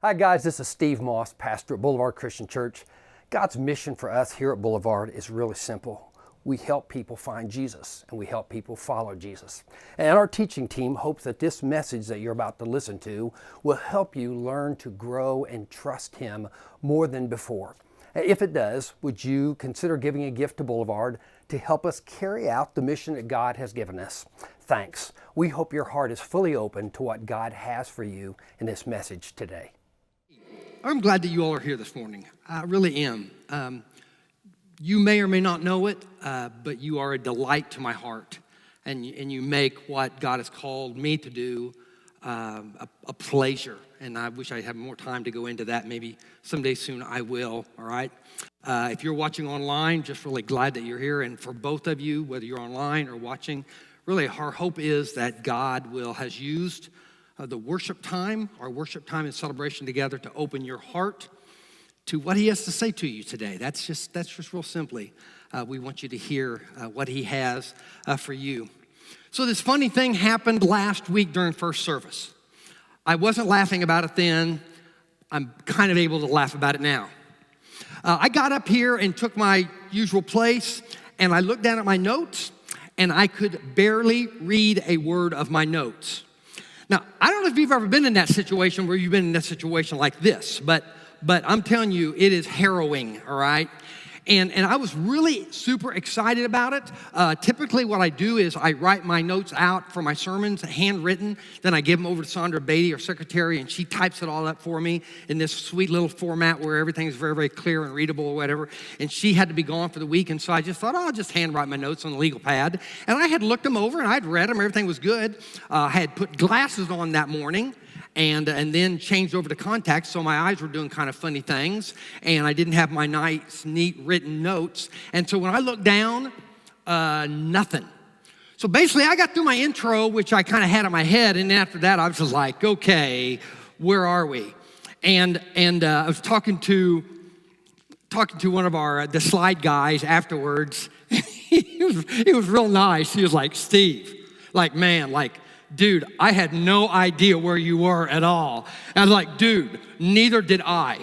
Hi guys, this is Steve Moss, pastor at Boulevard Christian Church. God's mission for us here at Boulevard is really simple. We help people find Jesus and we help people follow Jesus. And our teaching team hopes that this message that you're about to listen to will help you learn to grow and trust Him more than before. If it does, would you consider giving a gift to Boulevard to help us carry out the mission that God has given us? Thanks. We hope your heart is fully open to what God has for you in this message today. I'm glad that you all are here this morning. I really am. You may or may not know it, but you are a delight to my heart. And you make what God has called me to do a pleasure. And I wish I had more time to go into that. Maybe someday soon I will, all right? If you're watching online, just really glad that you're here. And for both of you, whether you're online or watching, really our hope is that God has used the worship time, our worship time and celebration together to open your heart to what He has to say to you today. That's just real simply. We want you to hear what He has for you. So this funny thing happened last week during first service. I wasn't laughing about it then. I'm kind of able to laugh about it now. I got up here and took my usual place, and I looked down at my notes, and I could barely read a word of my notes. Now, I don't know if you've ever been in that situation where you've been in a situation like this, but I'm telling you, it is harrowing, all right? And I was really super excited about it. Typically what I do is I write my notes out for my sermons, handwritten, then I give them over to Sandra Beatty, our secretary, and she types it all up for me in this sweet little format where everything is very, very clear and readable or whatever. And she had to be gone for the week, and so I just thought, I'll just handwrite my notes on the legal pad. And I had looked them over, and I'd read them, everything was good. I had put glasses on that morning, and then changed over to contacts, so my eyes were doing kind of funny things, and I didn't have my nice, neat written notes. And so when I looked down, nothing. So basically, I got through my intro, which I kind of had in my head, and after that, I was just like, okay, where are we? And I was talking to one of the slide guys afterwards. he was real nice. He was like, Steve, dude, I had no idea where you were at all. And I was like, dude, neither did I.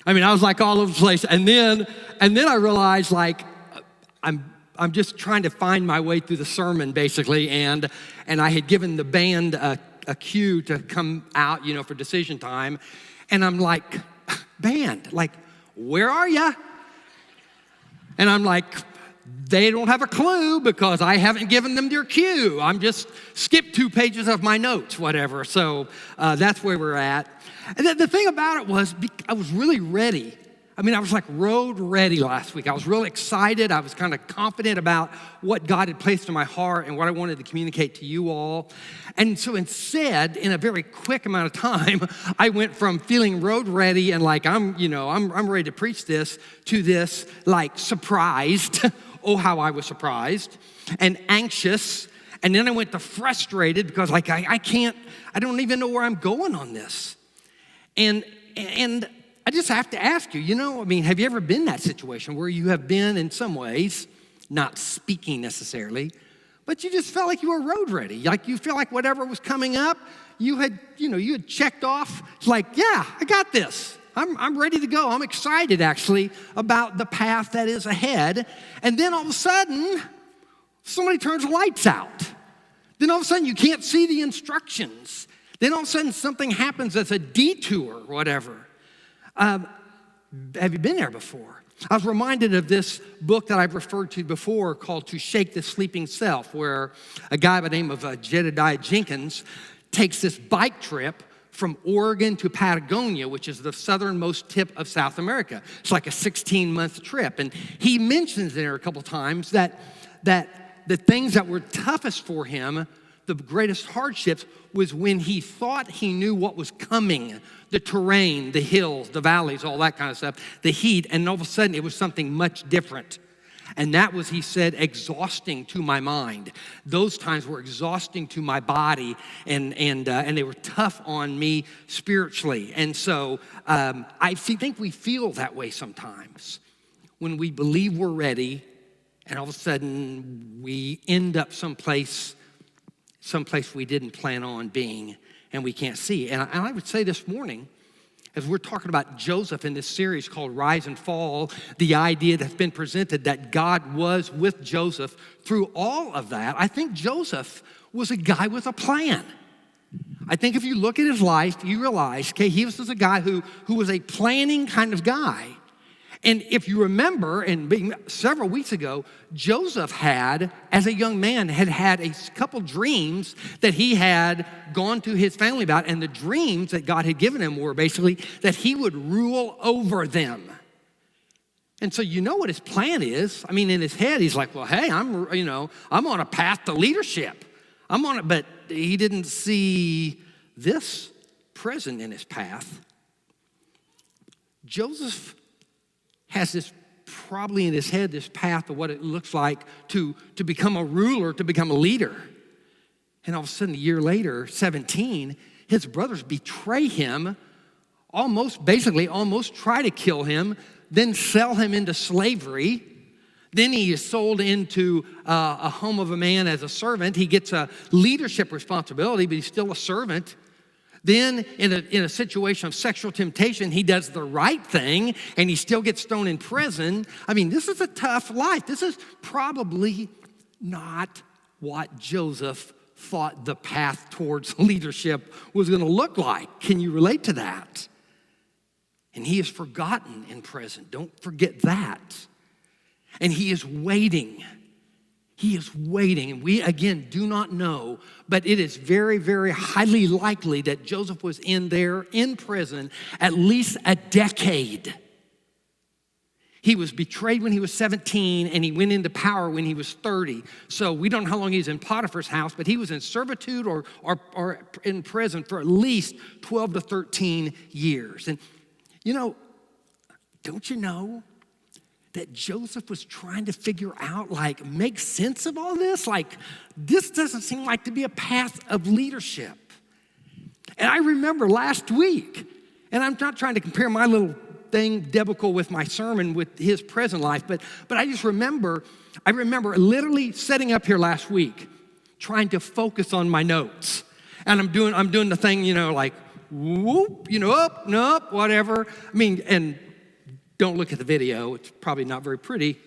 I mean, I was like all over the place. And then I realized I'm just trying to find my way through the sermon basically. And I had given the band a cue to come out, for decision time. And I'm like, band, where are ya? And I'm like, they don't have a clue because I haven't given them their cue. I'm just skipped 2 pages of my notes, whatever. So that's where we're at. And the thing about it was I was really ready. I mean, I was like road ready last week. I was really excited. I was kind of confident about what God had placed in my heart and what I wanted to communicate to you all. And so instead, in a very quick amount of time, I went from feeling road ready and I'm ready to preach this to this surprised. Oh, how I was surprised and anxious. And then I went to frustrated because I don't even know where I'm going on this. And I just have to ask you, have you ever been in that situation where you have been in some ways, not speaking necessarily, but you just felt like you were road ready. Like you feel like whatever was coming up, you had checked off. It's like, yeah, I got this. I'm ready to go. I'm excited, actually, about the path that is ahead. And then all of a sudden, somebody turns the lights out. Then all of a sudden, you can't see the instructions. Then all of a sudden, something happens that's a detour or whatever. Have you been there before? I was reminded of this book that I've referred to before called To Shake the Sleeping Self, where a guy by the name of Jedediah Jenkins takes this bike trip from Oregon to Patagonia, which is the southernmost tip of South America. It's like a 16-month trip. And he mentions there a couple times that the things that were toughest for him, the greatest hardships, was when he thought he knew what was coming, the terrain, the hills, the valleys, all that kind of stuff, the heat, and all of a sudden it was something much different. And that was, he said, exhausting to my mind. Those times were exhausting to my body, and they were tough on me spiritually. And so I think we feel that way sometimes when we believe we're ready, and all of a sudden we end up someplace we didn't plan on being, and we can't see. And I would say this morning, as we're talking about Joseph in this series called Rise and Fall, the idea that's been presented that God was with Joseph through all of that, I think Joseph was a guy with a plan. I think if you look at his life, you realize, okay, he was a guy who was a planning kind of guy. And if you remember, and several weeks ago, Joseph had, as a young man, had a couple dreams that he had gone to his family about. And the dreams that God had given him were basically that he would rule over them. And so you know what his plan is. I mean, in his head, he's like, well, hey, I'm on a path to leadership. I'm on it, but he didn't see this present in his path. Joseph has this probably in his head, this path of what it looks like to become a ruler, to become a leader. And all of a sudden, a year later, 17, his brothers betray him, almost try to kill him, then sell him into slavery. Then he is sold into a home of a man as a servant. He gets a leadership responsibility, but he's still a servant. Then in a situation of sexual temptation, he does the right thing and he still gets thrown in prison. I mean, this is a tough life. This is probably not what Joseph thought the path towards leadership was going to look like. Can you relate to that? And he is forgotten in prison. Don't forget that. And he is waiting. He is waiting. And we, again, do not know, but it is very, very highly likely that Joseph was in prison at least a decade. He was betrayed when he was 17, and he went into power when he was 30. So we don't know how long he was in Potiphar's house, but he was in servitude or in prison for at least 12 to 13 years. And, don't you know that Joseph was trying to figure out, make sense of all this? This doesn't seem like to be a path of leadership. And I remember last week, and I'm not trying to compare my little thing, debacle, with my sermon with his present life, but I remember literally sitting up here last week, trying to focus on my notes. And I'm doing the thing, whoop, up, nope, whatever. And don't look at the video. It's probably not very pretty.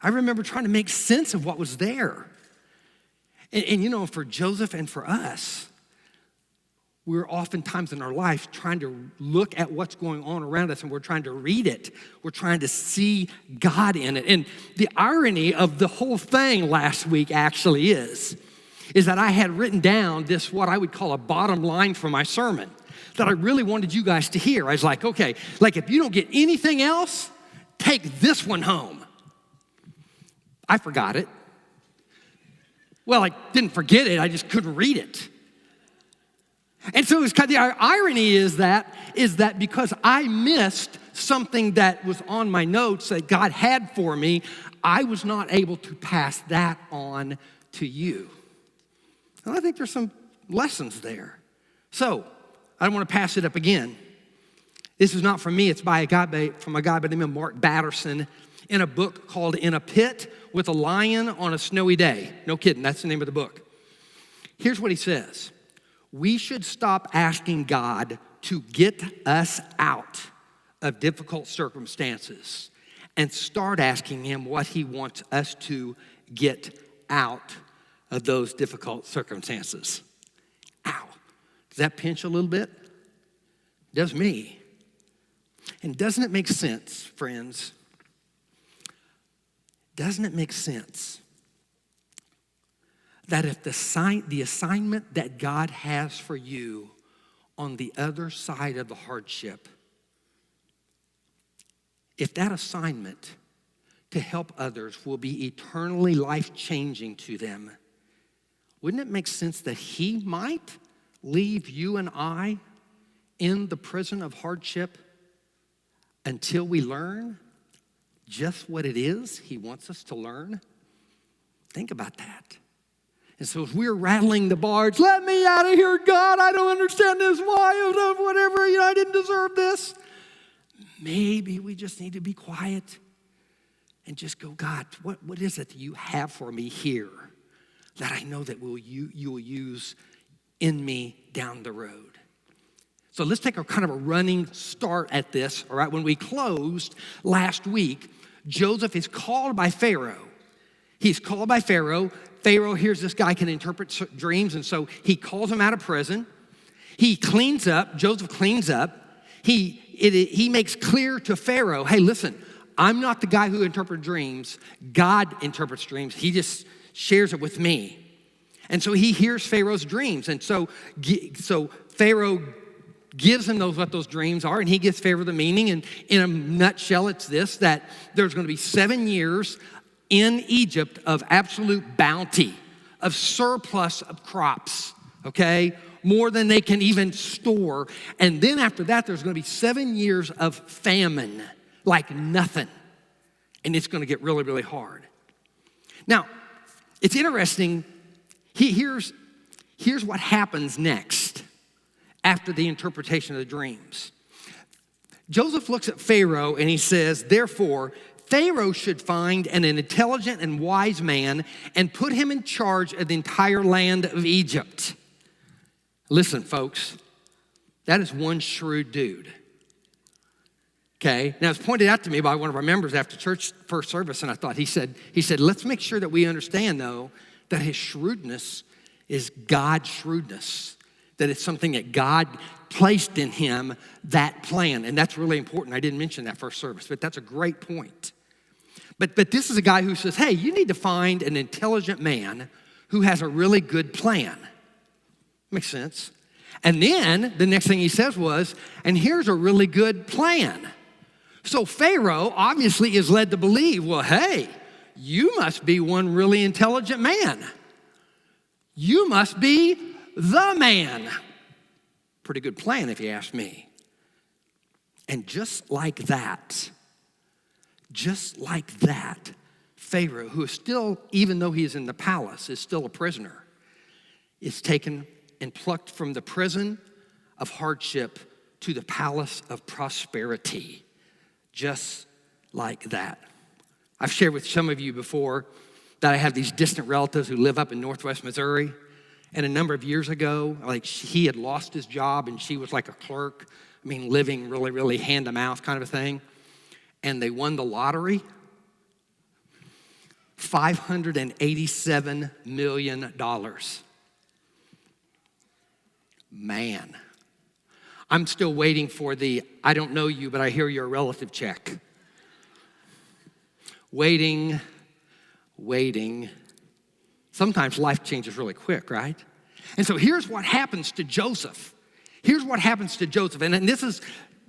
I remember trying to make sense of what was there. And for Joseph and for us, we're oftentimes in our life trying to look at what's going on around us, and we're trying to read it. We're trying to see God in it. And the irony of the whole thing last week actually is that I had written down this, what I would call a bottom line for my sermon, that I really wanted you guys to hear. I was like, okay, if you don't get anything else, take this one home. I forgot it. Well, I didn't forget it, I just couldn't read it. And so it's the irony is that because I missed something that was on my notes that God had for me, I was not able to pass that on to you. And I think there's some lessons there. So, I don't want to pass it up again. This is not from me. It's by from a guy by the name of Mark Batterson in a book called In a Pit with a Lion on a Snowy Day. No kidding, that's the name of the book. Here's what he says. We should stop asking God to get us out of difficult circumstances and start asking him what he wants us to get out of those difficult circumstances. Ow. Does that pinch a little bit? It does me. And doesn't it make sense, friends? Doesn't it make sense that if the assignment that God has for you on the other side of the hardship, if that assignment to help others will be eternally life-changing to them, wouldn't it make sense that he might leave you and I in the prison of hardship until we learn just what it is he wants us to learn? Think about that. And so as we're rattling the bars, let me out of here, God, I don't understand this, why, whatever, I didn't deserve this. Maybe we just need to be quiet and just go, God, what is it that you have for me here that I know that you will use in me down the road. So let's take a kind of a running start at this, all right? When we closed last week, Joseph is called by Pharaoh. He's called by Pharaoh. Pharaoh hears this guy can interpret dreams, and so he calls him out of prison. He cleans up, Joseph cleans up. He makes clear to Pharaoh, hey, listen, I'm not the guy who interprets dreams. God interprets dreams. He just shares it with me. And so he hears Pharaoh's dreams. And so Pharaoh gives him what those dreams are, and he gives Pharaoh the meaning. And in a nutshell, it's this, that there's going to be 7 years in Egypt of absolute bounty, of surplus of crops, okay? More than they can even store. And then after that, there's going to be 7 years of famine, like nothing. And it's going to get really, really hard. Now, it's interesting. Here's what happens next after the interpretation of the dreams. Joseph looks at Pharaoh and he says, therefore, Pharaoh should find an intelligent and wise man and put him in charge of the entire land of Egypt. Listen, folks, that is one shrewd dude. Okay, now it's pointed out to me by one of our members after church first service, and I thought, he said, let's make sure that we understand, though, that his shrewdness is God's shrewdness, that it's something that God placed in him, that plan, and that's really important. I didn't mention that first service, but that's a great point. But this is a guy who says, hey, you need to find an intelligent man who has a really good plan. Makes sense. And then the next thing he says was, and here's a really good plan. So Pharaoh obviously is led to believe, well, hey, you must be one really intelligent man. You must be the man. Pretty good plan if you ask me. And just like that, Pharaoh, who is still, even though he is in the palace, is still a prisoner, is taken and plucked from the prison of hardship to the palace of prosperity. Just like that. I've shared with some of you before that I have these distant relatives who live up in Northwest Missouri. And a number of years ago, he had lost his job and she was like a clerk. I mean, living really, really hand to mouth kind of a thing. And they won the lottery. $587 million. Man. I'm still waiting for the, I don't know you, but I hear you're a relative check. Waiting. Sometimes life changes really quick, right? And so here's what happens to Joseph. And this is,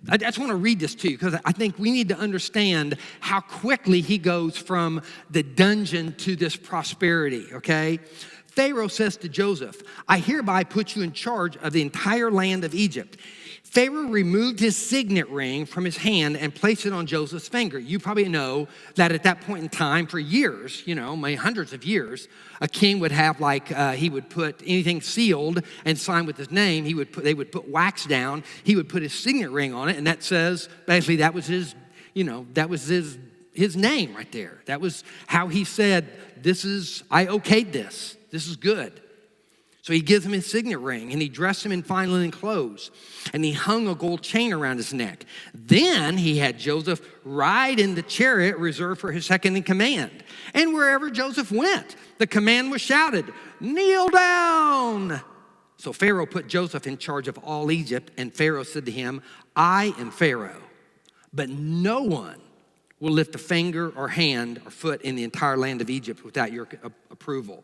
I just want to read this to you because I think we need to understand how quickly he goes from the dungeon to this prosperity, okay? Pharaoh says to Joseph, I hereby put you in charge of the entire land of Egypt. Pharaoh removed his signet ring from his hand and placed it on Joseph's finger. You probably know that at that point in time, for years, maybe hundreds of years, a king would have he would put anything sealed and signed with his name. They would put wax down. He would put his signet ring on it, and that says basically that was his name right there. That was how he said, I okayed this. This is good. So he gives him his signet ring, and he dressed him in fine linen clothes, and he hung a gold chain around his neck. Then he had Joseph ride in the chariot reserved for his second in command. And wherever Joseph went, the command was shouted, kneel down. So Pharaoh put Joseph in charge of all Egypt, and Pharaoh said to him, I am Pharaoh, but no one will lift a finger or hand or foot in the entire land of Egypt without your approval.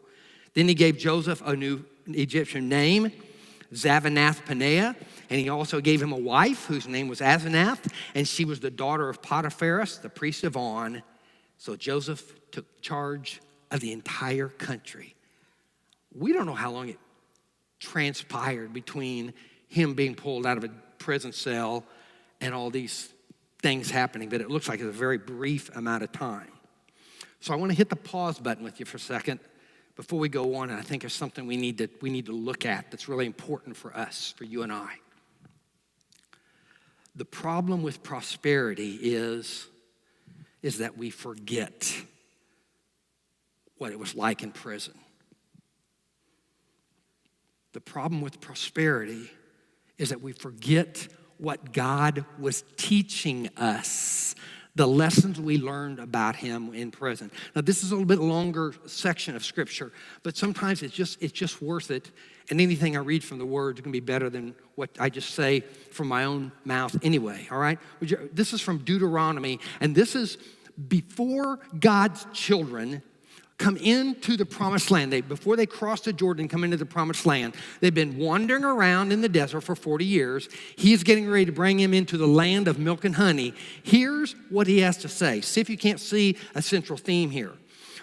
Then he gave Joseph a new Egyptian name, Zavanath-Paneah, and he also gave him a wife whose name was Asenath, and she was the daughter of Potipharah, the priest of On. So Joseph took charge of the entire country. We don't know how long it transpired between him being pulled out of a prison cell and all these things happening, but it looks like it's a very brief amount of time. So I want to hit the pause button with you for a second before we go on, and I think there's something we need to look at that's really important for us, for you and I. The problem with prosperity is that we forget what it was like in prison. The problem with prosperity is that we forget what God was teaching us, the lessons we learned about him in prison. Now, this is a little bit longer section of scripture, but sometimes it's just worth it. And anything I read from the word is going to be better than what I just say from my own mouth anyway, all right? This is from Deuteronomy, and this is before God's children come into the promised land. Before they cross the Jordan and come into the promised land, they've been wandering around in the desert for 40 years. He's getting ready to bring him into the land of milk and honey. Here's what he has to say. See if you can't see a central theme here.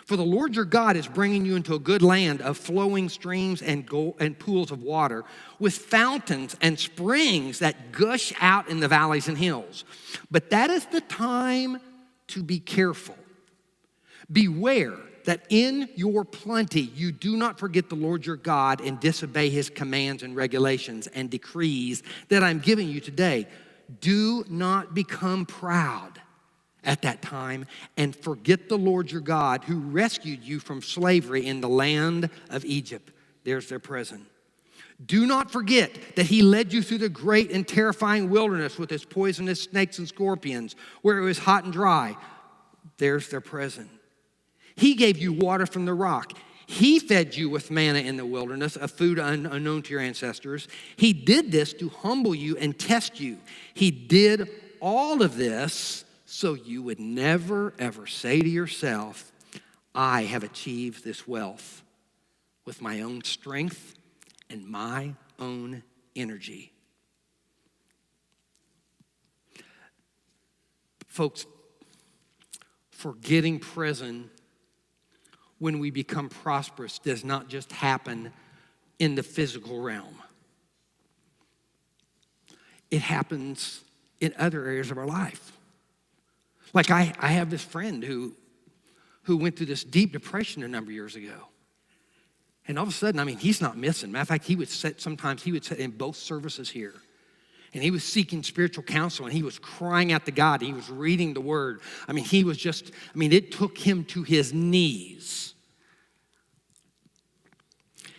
For the Lord your God is bringing you into a good land of flowing streams and pools of water, with fountains and springs that gush out in the valleys and hills. But that is the time to be careful. Beware that in your plenty you do not forget the Lord your God and disobey his commands and regulations and decrees that I'm giving you today. Do not become proud at that time and forget the Lord your God who rescued you from slavery in the land of Egypt. There's their present. Do not forget that he led you through the great and terrifying wilderness with its poisonous snakes and scorpions, where it was hot and dry. There's their present. He gave you water from the rock. He fed you with manna in the wilderness, a food unknown to your ancestors. He did this to humble you and test you. He did all of this so you would never, ever say to yourself, I have achieved this wealth with my own strength and my own energy. Folks, forgetting prison when we become prosperous does not just happen in the physical realm. It happens in other areas of our life. Like I have this friend who went through this deep depression a number of years ago. And all of a sudden, he's not missing. Matter of fact, sometimes he would sit in both services here. And he was seeking spiritual counsel, and he was crying out to God. He was reading the word. It took him to his knees.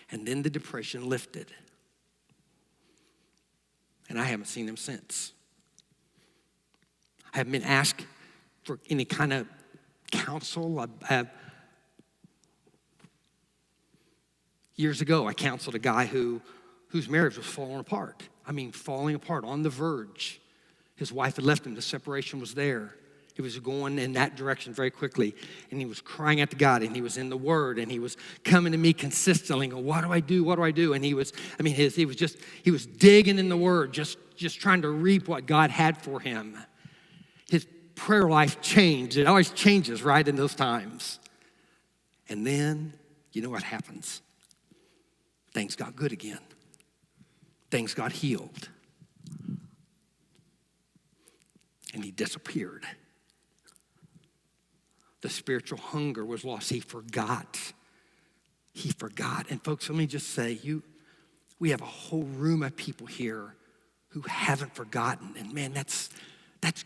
And then the depression lifted. And I haven't seen him since. I haven't been asked for any kind of counsel. Years ago, I counseled a guy whose marriage was falling apart. Falling apart, on the verge. His wife had left him. The separation was there. He was going in that direction very quickly. And he was crying out to God, and he was in the Word, and he was coming to me consistently, going, what do I do? What do I do? And he was digging in the Word, just trying to reap what God had for him. His prayer life changed. It always changes, right, in those times. And then, you know what happens? Things got good again. Things got healed. And he disappeared. The spiritual hunger was lost. He forgot. And folks, let me just say, we have a whole room of people here who haven't forgotten. And man, that's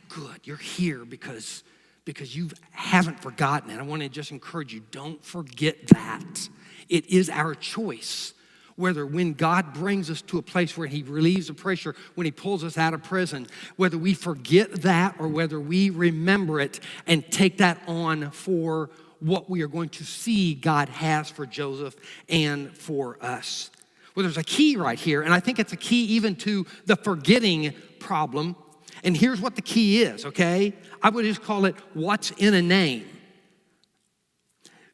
good. You're here because you haven't forgotten. And I want to just encourage you, don't forget that. It is our choice. Whether when God brings us to a place where he relieves the pressure, when he pulls us out of prison, whether we forget that or whether we remember it and take that on for what we are going to see God has for Joseph and for us. Well, there's a key right here, and I think it's a key even to the forgetting problem. And here's what the key is, okay? I would just call it what's in a name.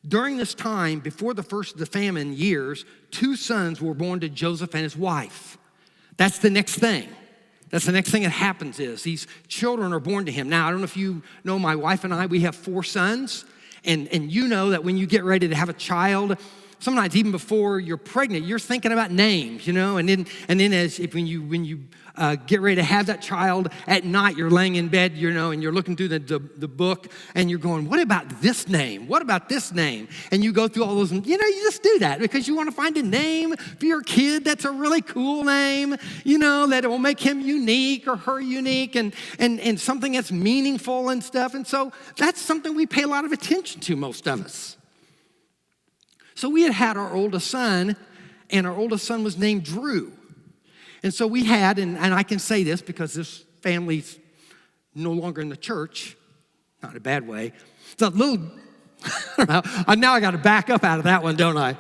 During this time, before the first of the famine years, 2 sons were born to Joseph and his wife. That's the next thing. That's the next thing that happens is these children are born to him. Now, I don't know if you know my wife and I, we have 4 sons. And you know that when you get ready to have a child, sometimes even before you're pregnant, you're thinking about names, and then when you get ready to have that child at night, you're laying in bed, and you're looking through the book, and you're going, what about this name? What about this name? And you go through all those, you just do that because you want to find a name for your kid that's a really cool name, that will make him unique or her unique and something that's meaningful and stuff. And so that's something we pay a lot of attention to, most of us. So we had our oldest son, and our oldest son was named Drew. And so we had, and I can say this because this family's no longer in the church, not in a bad way. It's a little, I don't know, now I got to back up out of that one, don't I?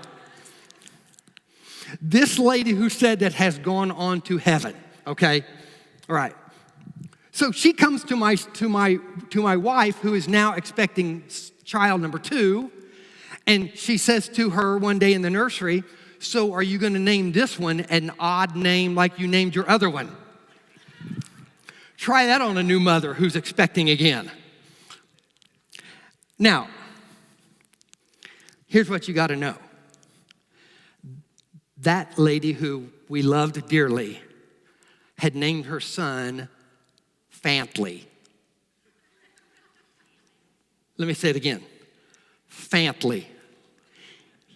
This lady who said that has gone on to heaven, okay? All right. So she comes to my wife, who is now expecting child number 2, and she says to her one day in the nursery, so are you going to name this one an odd name like you named your other one? Try that on a new mother who's expecting again. Now, here's what you got to know. That lady who we loved dearly had named her son Fantley. Let me say it again. Fantley.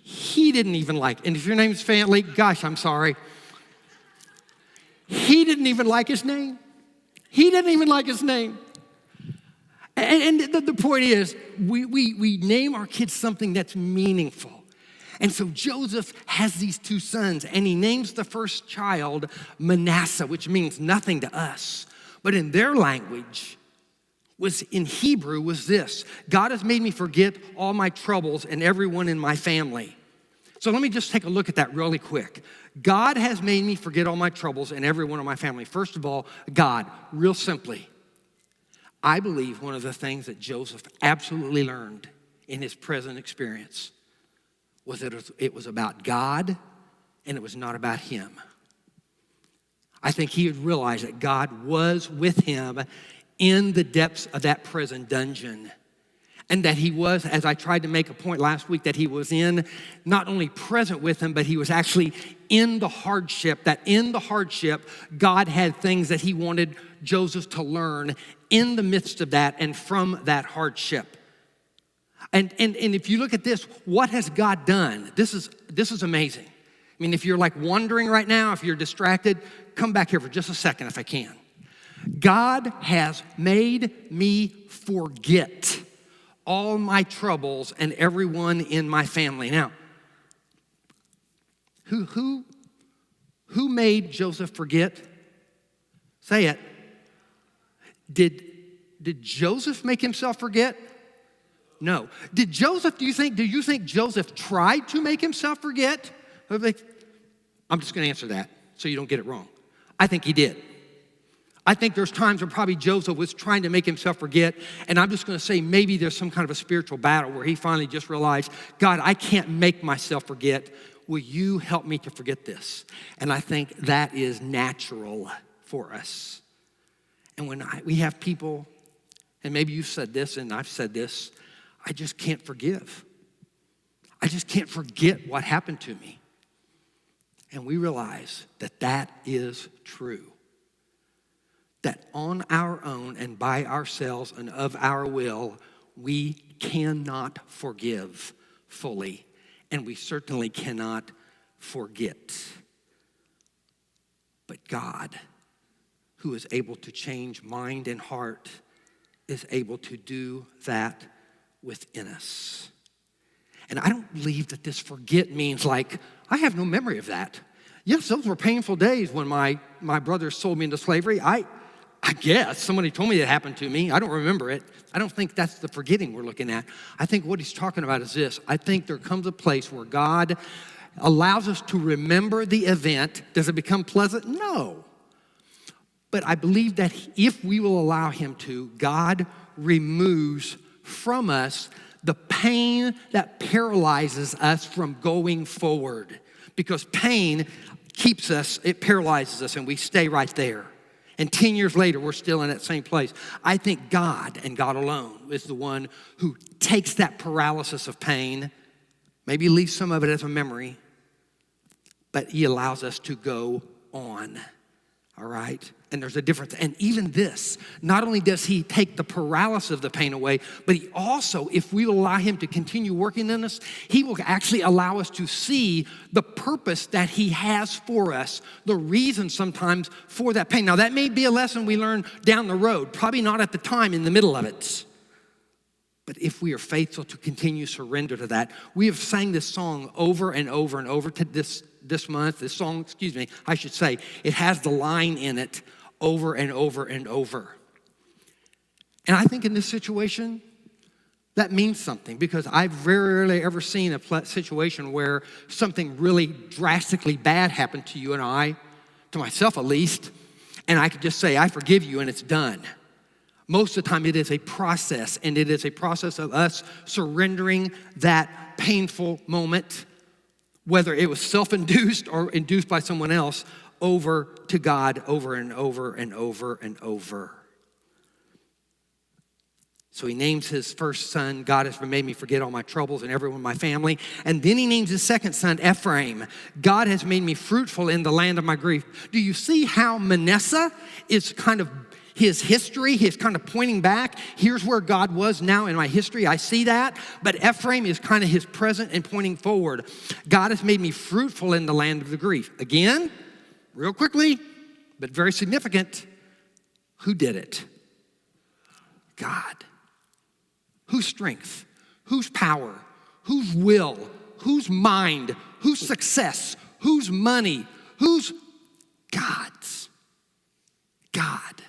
He didn't even like, and if your name's Fantley, gosh, I'm sorry. He didn't even like his name. He didn't even like his name. And the point is, we name our kids something that's meaningful. And so Joseph has these 2 sons, and he names the first child Manasseh, which means nothing to us. But in their language, in Hebrew, was this: God has made me forget all my troubles and everyone in my family. So let me just take a look at that really quick. God has made me forget all my troubles and everyone in my family. First of all, God, real simply, I believe one of the things that Joseph absolutely learned in his present experience was that it was about God and it was not about him. I think he had realized that God was with him in the depths of that prison dungeon. And that he was, as I tried to make a point last week, that he was not only present with him, but he was actually in the hardship, that in the hardship, God had things that he wanted Joseph to learn in the midst of that and from that hardship. And if you look at this, what has God done? This is amazing. I mean, if you're like wondering right now, if you're distracted, come back here for just a second if I can. God has made me forget all my troubles and everyone in my family. Now, who made Joseph forget? Say it. Did Joseph make himself forget? No. Do you think Joseph tried to make himself forget? I'm just going to answer that so you don't get it wrong. I think he did. I think there's times where probably Joseph was trying to make himself forget, and I'm just going to say maybe there's some kind of a spiritual battle where he finally just realized, God, I can't make myself forget. Will you help me to forget this? And I think that is natural for us. And when we have people, and maybe you've said this and I've said this, I just can't forgive. I just can't forget what happened to me. And we realize that that is true. That on our own and by ourselves and of our will, we cannot forgive fully. And we certainly cannot forget. But God, who is able to change mind and heart, is able to do that within us. And I don't believe that this forget means like, I have no memory of that. Yes, those were painful days when my brothers sold me into slavery. I guess somebody told me that happened to me. I don't remember it. I don't think that's the forgetting we're looking at. I think what he's talking about is this. I think there comes a place where God allows us to remember the event. Does it become pleasant? No. But I believe that if we will allow him to, God removes from us the pain that paralyzes us from going forward. Because pain keeps us, it paralyzes us, and we stay right there. And 10 years later, we're still in that same place. I think God and God alone is the one who takes that paralysis of pain, maybe leaves some of it as a memory, but he allows us to go on, all right? And there's a difference. And even this, not only does he take the paralysis of the pain away, but he also, if we allow him to continue working in us, he will actually allow us to see the purpose that he has for us, the reason sometimes for that pain. Now, that may be a lesson we learn down the road, probably not at the time in the middle of it. But if we are faithful to continue surrender to that, we have sang this song over and over and over to this month. This song, I should say, it has the line in it over and over and over. And I think in this situation, that means something, because I've very rarely ever seen a situation where something really drastically bad happened to you and I, to myself at least, and I could just say, I forgive you, and it's done. Most of the time, it is a process, and it is a process of us surrendering that painful moment, whether it was self-induced or induced by someone else, over to God over and over and over and over. So he names his first son, God has made me forget all my troubles and everyone in my family. And then he names his second son, Ephraim. God has made me fruitful in the land of my grief. Do you see how Manasseh is kind of his history? He's kind of pointing back. Here's where God was now in my history. I see that. But Ephraim is kind of his present and pointing forward. God has made me fruitful in the land of the grief. Again, real quickly, but very significant. Who did it? God. Whose strength? Whose power? Whose will? Whose mind? Whose success? Whose money? Whose? God's. God.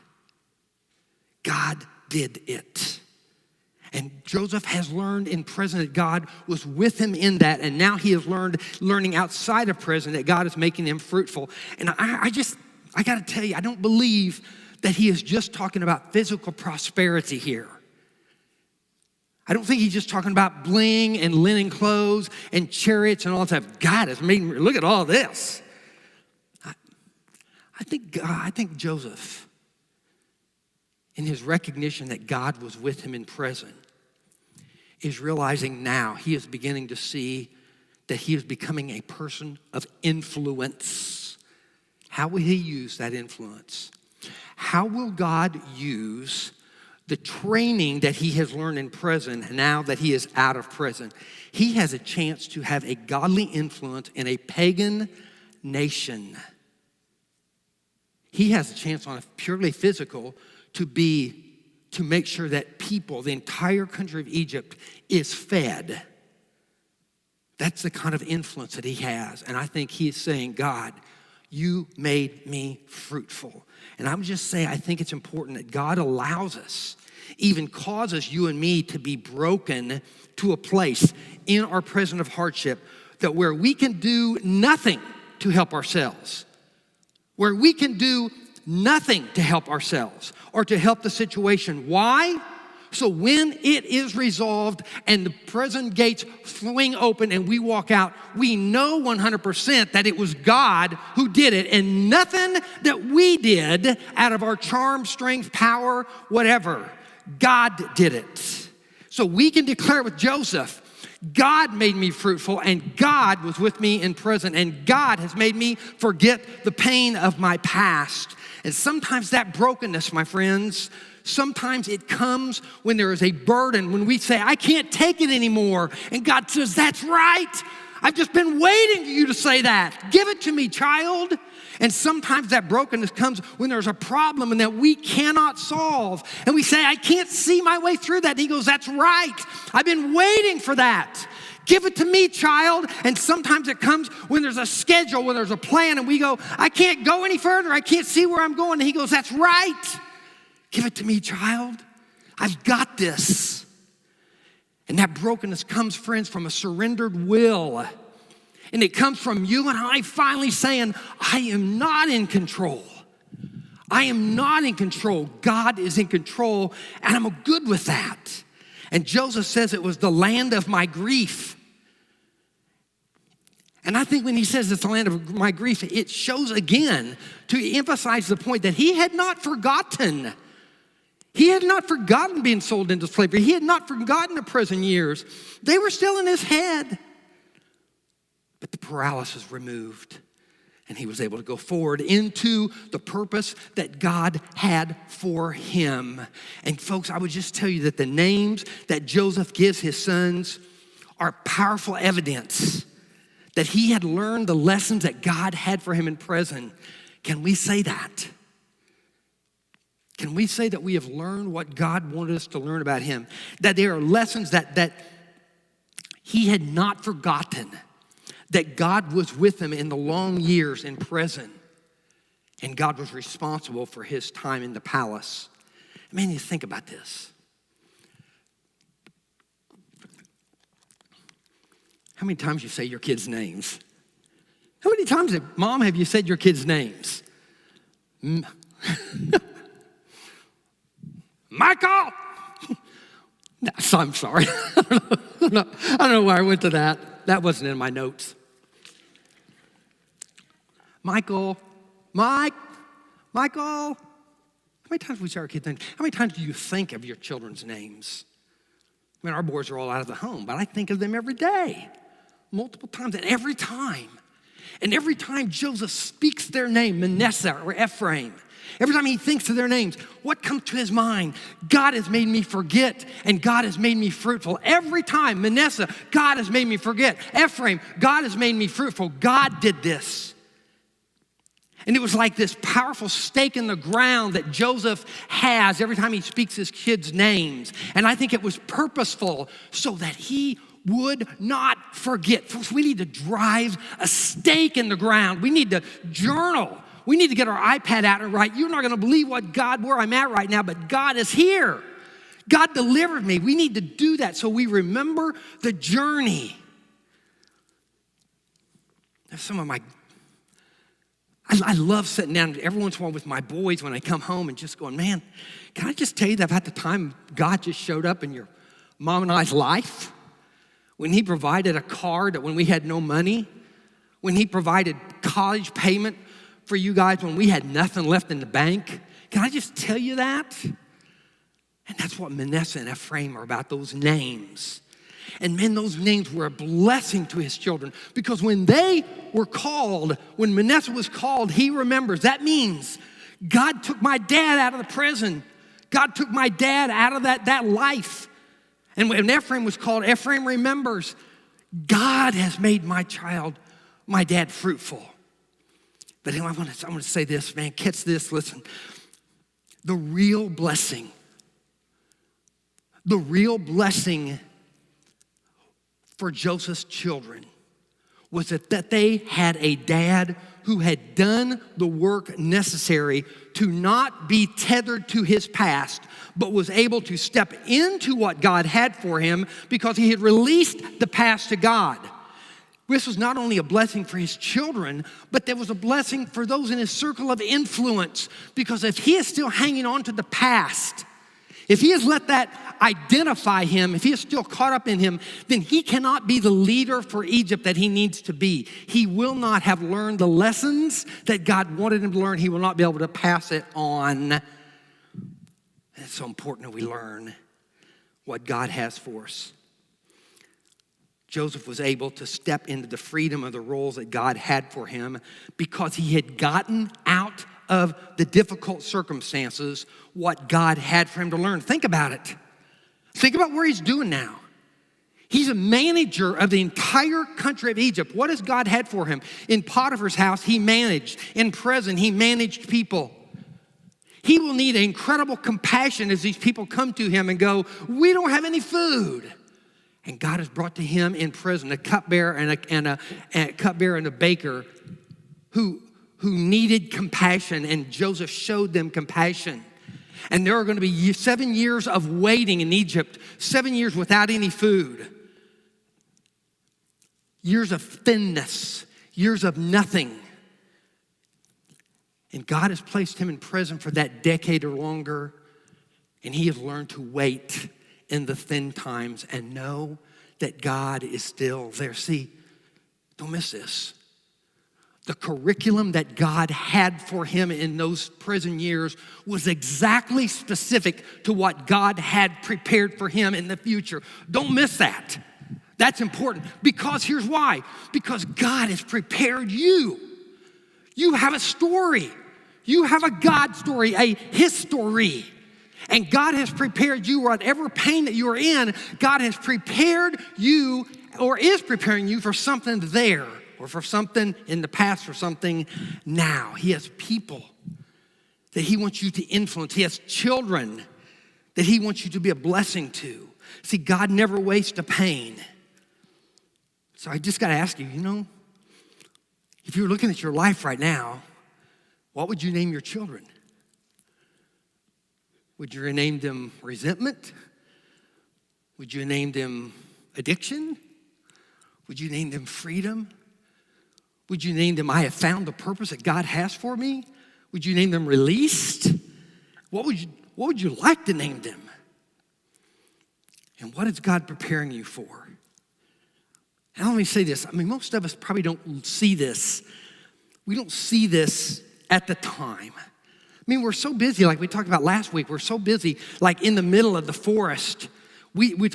God did it. And Joseph has learned in prison that God was with him in that, and now he has learning outside of prison that God is making him fruitful. And I got to tell you, I don't believe that he is just talking about physical prosperity here. I don't think he's just talking about bling and linen clothes and chariots and all that stuff. God has made me, look at all this. I think Joseph, in his recognition that God was with him in prison, is realizing now he is beginning to see that he is becoming a person of influence. How will he use that influence? How will God use the training that he has learned in prison now that he is out of prison? He has a chance to have a godly influence in a pagan nation. He has a chance on a purely physical to make sure that people, the entire country of Egypt, is fed. That's the kind of influence that he has. And I think he is saying, God, you made me fruitful. And I would just say, I think it's important that God allows us, even causes you and me to be broken to a place in our present of hardship that where we can do nothing to help ourselves, where we can do nothing to help ourselves or to help the situation. Why? So when it is resolved and the prison gates swing open and we walk out, we know 100% that it was God who did it, and nothing that we did out of our charm, strength, power, whatever. God did it. So we can declare with Joseph, God made me fruitful, and God was with me in prison, and God has made me forget the pain of my past. And sometimes that brokenness, my friends, sometimes it comes when there is a burden, when we say, I can't take it anymore. And God says, that's right. I've just been waiting for you to say that. Give it to me, child. And sometimes that brokenness comes when there's a problem and that we cannot solve. And we say, I can't see my way through that. And he goes, that's right. I've been waiting for that. Give it to me, child. And sometimes it comes when there's a schedule, when there's a plan, and we go, I can't go any further. I can't see where I'm going. And he goes, that's right. Give it to me, child. I've got this. And that brokenness comes, friends, from a surrendered will. And it comes from you and I finally saying, I am not in control. I am not in control. God is in control, and I'm good with that. And Joseph says it was the land of my grief. And I think when he says it's the land of my grief, it shows again to emphasize the point that he had not forgotten. He had not forgotten being sold into slavery. He had not forgotten the prison years. They were still in his head. But the paralysis removed, and he was able to go forward into the purpose that God had for him. And folks, I would just tell you that the names that Joseph gives his sons are powerful evidence that he had learned the lessons that God had for him in prison. Can we say that? can we say that we have learned what God wanted us to learn about him? That there are lessons that he had not forgotten, that God was with him in the long years in prison, and God was responsible for his time in the palace. Man, you think about this. How many times you say your kids' names? How many times, Mom, have you said your kids' names? Michael! No, I'm sorry. I don't know why I went to that. That wasn't in my notes. Michael. Michael. How many times do we say our kids' names? How many times do you think of your children's names? I mean, our boys are all out of the home, but I think of them every day, multiple times, and every time Joseph speaks their name, Manasseh or Ephraim, every time he thinks of their names, what comes to his mind? God has made me forget, and God has made me fruitful. Every time, Manasseh, God has made me forget. Ephraim, God has made me fruitful. God did this. And it was like this powerful stake in the ground that Joseph has every time he speaks his kids' names. And I think it was purposeful so that he would not forget. Folks, we need to drive a stake in the ground. We need to journal. We need to get our iPad out and write, you're not going to believe where I'm at right now, but God is here. God delivered me. We need to do that so we remember the journey. There's some of I love sitting down every once in a while with my boys when I come home and just going, man, can I just tell you that about the time God just showed up in your mom and I's life? When he provided a car when we had no money, when he provided college payment for you guys when we had nothing left in the bank. Can I just tell you that? And that's what Manasseh and Ephraim are about, those names. And man, those names were a blessing to his children because when they were called, when Manasseh was called, he remembers. That means God took my dad out of the prison. God took my dad out of that life. And when Ephraim was called, Ephraim remembers, God has made my dad fruitful. But anyway, I want to say this, man, catch this, listen. The real blessing for Joseph's children was that they had a dad who had done the work necessary to not be tethered to his past, but was able to step into what God had for him because he had released the past to God. This was not only a blessing for his children, but there was a blessing for those in his circle of influence, because if he is still hanging on to the past, if he has let that identify him, if he is still caught up in him, then he cannot be the leader for Egypt that he needs to be. He will not have learned the lessons that God wanted him to learn. He will not be able to pass it on. And it's so important that we learn what God has for us. Joseph was able to step into the freedom of the roles that God had for him because he had gotten out of the difficult circumstances what God had for him to learn. Think about it. Think about where he's doing now. He's a manager of the entire country of Egypt. What has God had for him? In Potiphar's house, he managed. In prison, he managed people. He will need incredible compassion as these people come to him and go, we don't have any food. And God has brought to him in prison a cupbearer and a baker who needed compassion, and Joseph showed them compassion. And there are going to be 7 years of waiting in Egypt, 7 years without any food, years of thinness, years of nothing. And God has placed him in prison for that decade or longer, and he has learned to wait in the thin times and know that God is still there. See, don't miss this. The curriculum that God had for him in those prison years was exactly specific to what God had prepared for him in the future. Don't miss that. That's important because here's why. Because God has prepared you. You have a story. You have a God story, a his story. And God has prepared you, whatever pain that you are in, God has prepared you or is preparing you for something there, or for something in the past, for something now. He has people that he wants you to influence. He has children that he wants you to be a blessing to. See, God never wastes a pain. So I just got to ask you, if you were looking at your life right now, what would you name your children? Would you name them resentment? Would you name them addiction? Would you name them freedom? Would you name them, I have found the purpose that God has for me? Would you name them released? What would you like to name them? And what is God preparing you for? And let me say this. Most of us probably don't see this. We don't see this at the time. We're so busy, like we talked about last week. We're so busy, like in the middle of the forest.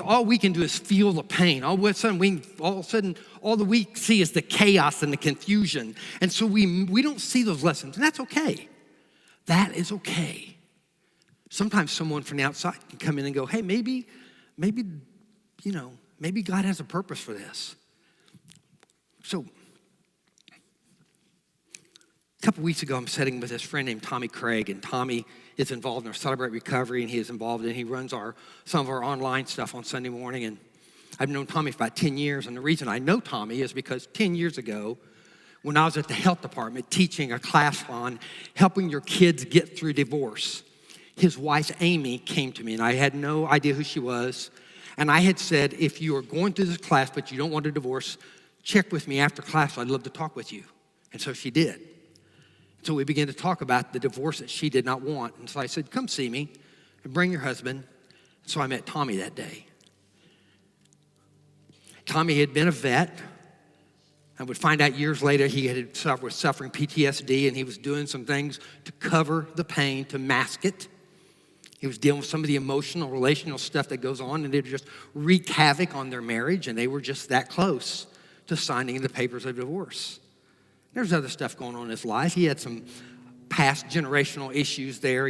All we can do is feel the pain. All of a sudden, all that we see is the chaos and the confusion. And so we don't see those lessons, and that's okay. That is okay. Sometimes someone from the outside can come in and go, hey, maybe God has a purpose for this. So, a couple weeks ago, I'm sitting with this friend named Tommy Craig, and Tommy is involved in our Celebrate Recovery, and he runs some of our online stuff on Sunday morning. And I've known Tommy for about 10 years, and the reason I know Tommy is because 10 years ago, when I was at the health department teaching a class on helping your kids get through divorce, his wife, Amy, came to me, and I had no idea who she was. And I had said, if you are going through this class but you don't want a divorce, check with me after class. I'd love to talk with you. And so she did. So we began to talk about the divorce that she did not want. And so I said, come see me and bring your husband. So I met Tommy that day. Tommy had been a vet. I would find out years later he was suffering PTSD, and he was doing some things to cover the pain, to mask it. He was dealing with some of the emotional, relational stuff that goes on, and it just wreaked havoc on their marriage, and they were just that close to signing the papers of divorce. There's other stuff going on in his life. He had some past generational issues there,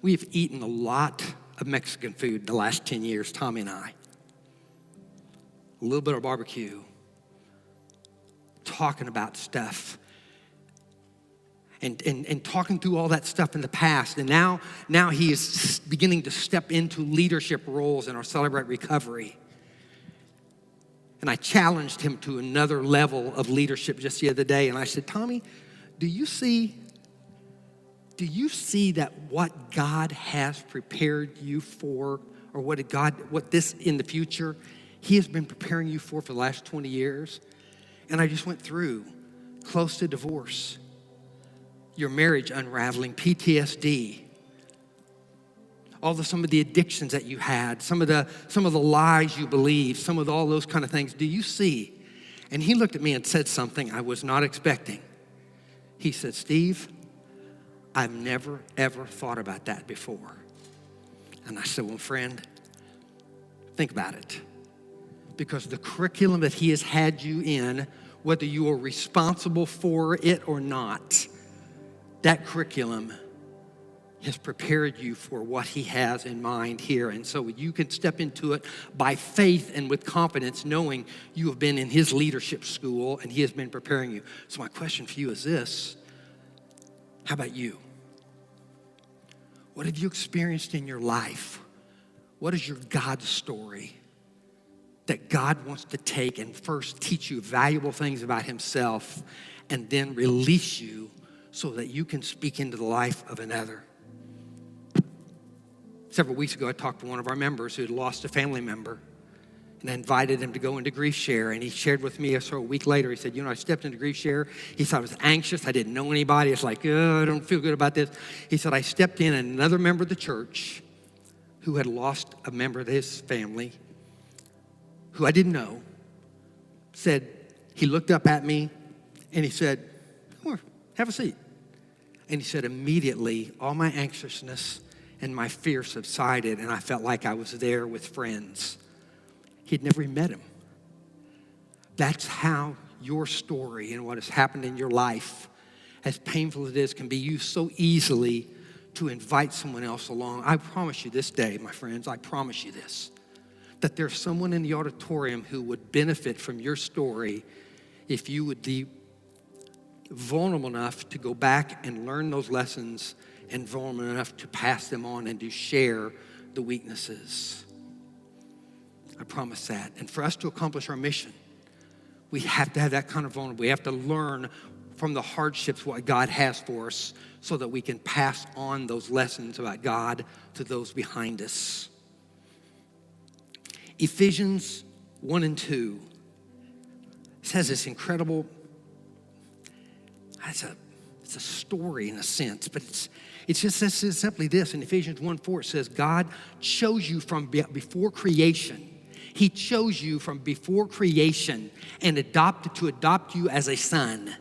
We've eaten a lot of Mexican food the last 10 years, Tommy and I. A little bit of barbecue, talking about stuff, and talking through all that stuff in the past. And now he is beginning to step into leadership roles in our Celebrate Recovery. And I challenged him to another level of leadership just the other day. And I said, Tommy, do you see that what God has prepared you for, or what this in the future, he has been preparing you for the last 20 years? And I just went through close to divorce, your marriage unraveling, PTSD, some of the addictions that you had, some of the lies you believed, all those kind of things. Do you see? And he looked at me and said something I was not expecting. He said, Steve, I've never, ever thought about that before. And I said, well, friend, think about it. Because the curriculum that he has had you in, whether you are responsible for it or not, that curriculum has prepared you for what he has in mind here. And so you can step into it by faith and with confidence, knowing you have been in his leadership school and he has been preparing you. So my question for you is this: how about you? What have you experienced in your life? What is your God story that God wants to take and first teach you valuable things about himself and then release you so that you can speak into the life of another? Several weeks ago, I talked to one of our members who had lost a family member, and I invited him to go into Grief Share. And he shared with me, a week later, he said, I stepped into Grief Share. He said, I was anxious. I didn't know anybody. It's like, I don't feel good about this. He said, I stepped in, and another member of the church who had lost a member of his family, who I didn't know, said, he looked up at me, and he said, come on, have a seat. And he said, immediately, all my anxiousness and my fear subsided, and I felt like I was there with friends. He'd never even met him. That's how your story and what has happened in your life, as painful as it is, can be used so easily to invite someone else along. I promise you this day, my friends, I promise you this, that there's someone in the auditorium who would benefit from your story if you would vulnerable enough to go back and learn those lessons, and vulnerable enough to pass them on and to share the weaknesses. I promise that. And for us to accomplish our mission, we have to have that kind of vulnerability. We have to learn from the hardships what God has for us so that we can pass on those lessons about God to those behind us. Ephesians 1 and 2 says this incredible, it's a story in a sense, but it's just says simply this. In Ephesians 1:4, it says, God chose you from before creation. He chose you from before creation and to adopt you as a son.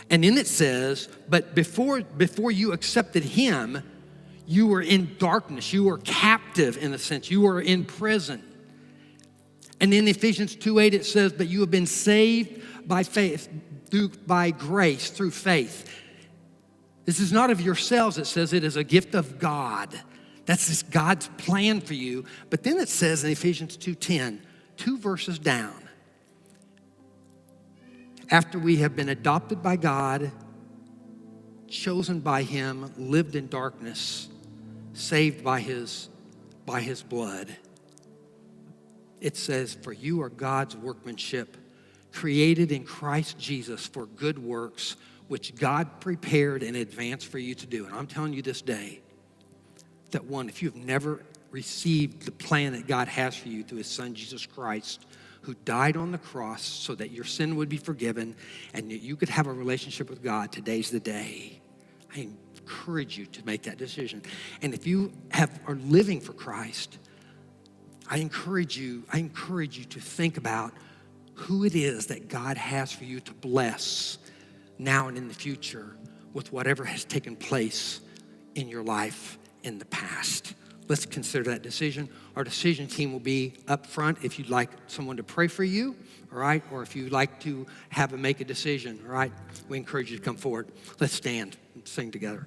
And then it says, but before you accepted him, you were in darkness. You were captive in a sense. You were in prison. And in Ephesians 2:8, it says, but you have been saved by faith, by grace, through faith. This is not of yourselves, it says, it is a gift of God. That's just God's plan for you. But then it says in Ephesians 2:10, 2 verses down, after we have been adopted by God, chosen by him, lived in darkness, saved by his blood, it says, for you are God's workmanship, created in Christ Jesus for good works, which God prepared in advance for you to do. And I'm telling you this day, that one, if you've never received the plan that God has for you through his son, Jesus Christ, who died on the cross so that your sin would be forgiven and that you could have a relationship with God, today's the day. I encourage you to make that decision. And if you are living for Christ, I encourage you to think about who it is that God has for you to bless now and in the future with whatever has taken place in your life in the past. Let's consider that decision. Our decision team will be up front if you'd like someone to pray for you, all right? Or if you'd like to make a decision, all right? We encourage you to come forward. Let's stand and sing together.